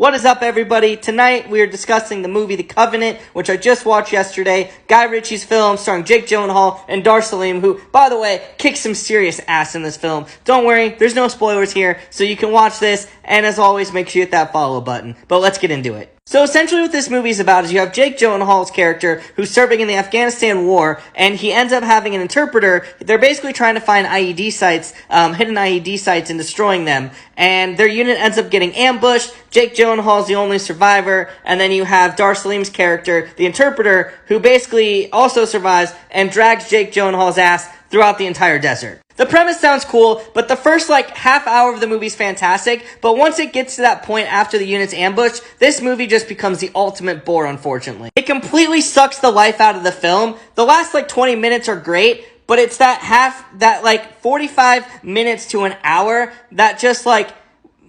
What is up, everybody? Tonight we are discussing the movie The Covenant, which I just watched yesterday. Guy Ritchie's film starring Jake Gyllenhaal and Dar Salim, who, by the way, kicks some serious ass in this film. Don't worry, there's no spoilers here, so you can watch this, and as always, make sure you hit that follow button. But let's get into it. So essentially what this movie is about is you have Jake Gyllenhaal's character who's serving in the Afghanistan war, and he ends up having an interpreter. They're basically trying to find IED sites, hidden IED sites, and destroying them. And their unit ends up getting ambushed. Jake Gyllenhaal's the only survivor, and then you have Dar Salim's character, the interpreter, who basically also survives and drags Jake Gyllenhaal's ass throughout the entire desert. The premise sounds cool, but the first half hour of the movie is fantastic, but once it gets to that point after the unit's ambush, this movie just becomes the ultimate bore, unfortunately. It completely sucks the life out of the film. The last 20 minutes are great, but it's that 45 minutes to an hour that just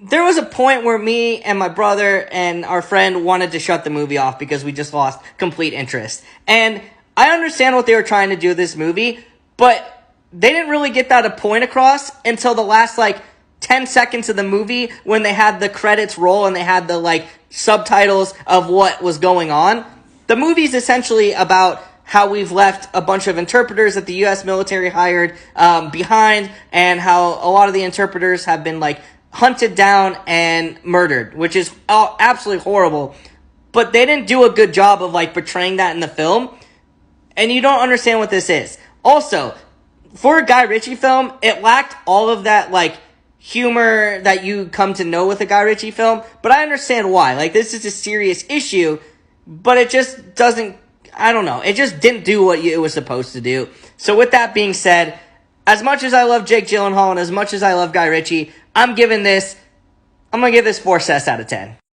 there was a point where me and my brother and our friend wanted to shut the movie off because we just lost complete interest. And I understand what they were trying to do with this movie, but they didn't really get that a point across until the last 10 seconds of the movie when they had the credits roll and they had the subtitles of what was going on. The movie's essentially about how we've left a bunch of interpreters that the U.S. military hired behind, and how a lot of the interpreters have been hunted down and murdered, which is absolutely horrible. But they didn't do a good job of portraying that in the film, and you don't understand what this is. Also, for a Guy Ritchie film, it lacked all of that, humor that you come to know with a Guy Ritchie film, but I understand why. This is a serious issue, but it just doesn't, I don't know, it just didn't do what it was supposed to do. So with that being said, as much as I love Jake Gyllenhaal and as much as I love Guy Ritchie, I'm gonna give this 4 cess out of 10.